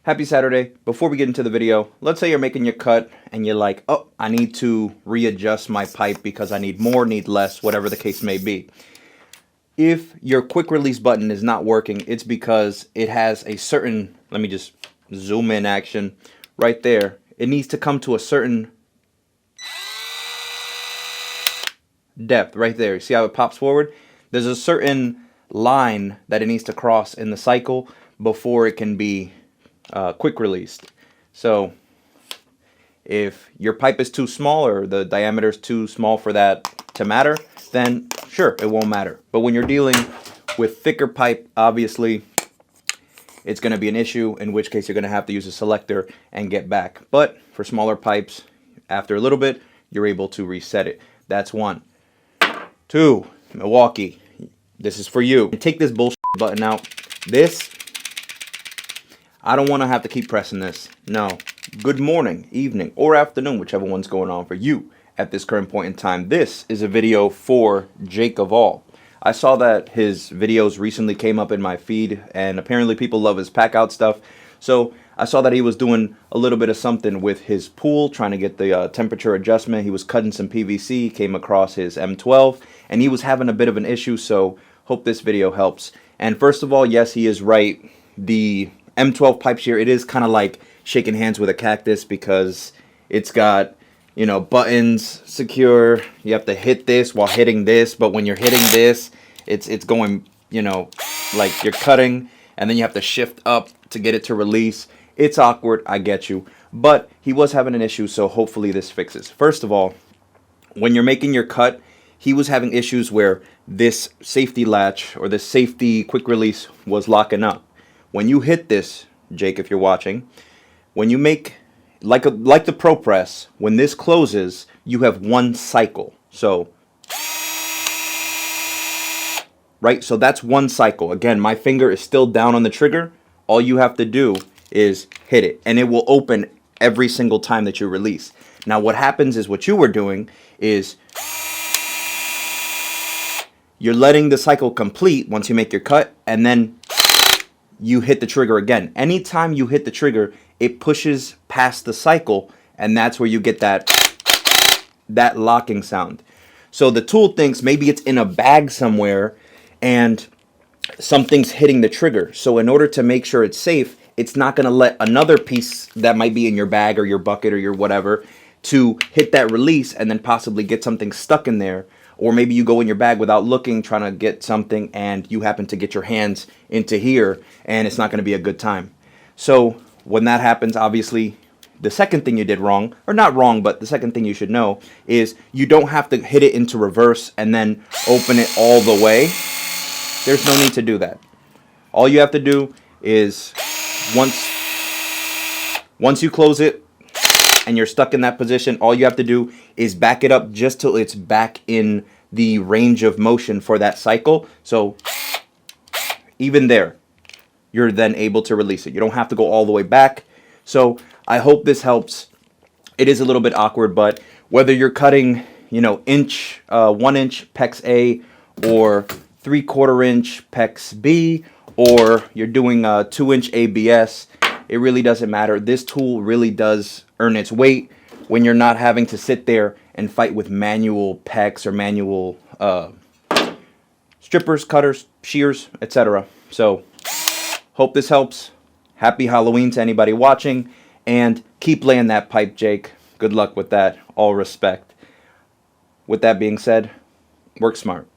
Happy Saturday. Before we get into the video, let's say you're making your cut and you're like, oh, I need to readjust my pipe because I need more, need less, whatever the case may be. If your quick release button is not working, it's because it has a certain, let me just zoom in action right there. It needs to come to a certain depth right there. See how it pops forward? There's a certain line that it needs to cross in the cycle before it can be quick released. So if your pipe is too small or the diameter is too small for that to matter, then sure, it won't matter. But when you're dealing with thicker pipe, obviously it's going to be an issue, in which case you're going to have to use a selector and get back. But for smaller pipes, after a little bit, you're able to reset it. That's one. Two, Milwaukee, this is for you. Take this bullshit button out. This, I don't want to have to keep pressing this. No. Good morning, evening, or afternoon, whichever one's going on for you at this current point in time. This is a video for Jake of All. I saw that his videos recently came up in my feed, and apparently people love his pack out stuff. So I saw that he was doing a little bit of something with his pool, trying to get the temperature adjustment. He was cutting some PVC, came across his M12, and he was having a bit of an issue, so hope this video helps. And first of all, yes, he is right. The M12 pipe shear, it is kind of like shaking hands with a cactus because it's got, you know, buttons secure. You have to hit this while hitting this, but when you're hitting this, it's going, you know, like you're cutting, and then you have to shift up to get it to release. It's awkward, I get you, but he was having an issue, so hopefully this fixes. First of all, when you're making your cut, he was having issues where this safety latch or this safety quick release was locking up. When you hit this, Jake, if you're watching, when you make, like the Pro Press, when this closes, you have one cycle. So, right? So that's one cycle. Again, my finger is still down on the trigger. All you have to do is hit it, and it will open every single time that you release. Now, what happens is what you were doing is you're letting the cycle complete once you make your cut, and then you hit the trigger again. Anytime you hit the trigger, it pushes past the cycle, and that's where you get that locking sound. So the tool thinks maybe it's in a bag somewhere and something's hitting the trigger. So in order to make sure it's safe, it's not going to let another piece that might be in your bag or your bucket or your whatever to hit that release and then possibly get something stuck in there. Or maybe you go in your bag without looking, trying to get something, and you happen to get your hands into here, and it's not going to be a good time. So when that happens, obviously, the second thing you did wrong, or not wrong, but the second thing you should know is you don't have to hit it into reverse and then open it all the way. There's no need to do that. All you have to do is once you close it and you're stuck in that position, all you have to do is back it up just till it's back in the range of motion for that cycle. So even there, you're then able to release it. You don't have to go all the way back. So I hope this helps. It is a little bit awkward, but whether you're cutting, you know, 1 inch PEX A or 3/4 inch PEX B, or you're doing a 2-inch ABS, it really doesn't matter. This tool really does earn its weight when you're not having to sit there and fight with manual PEX or manual strippers, cutters, shears, etc. So hope this helps. Happy Halloween to anybody watching, and keep laying that pipe, Jake. Good luck with that. All respect. With that being said, work smart.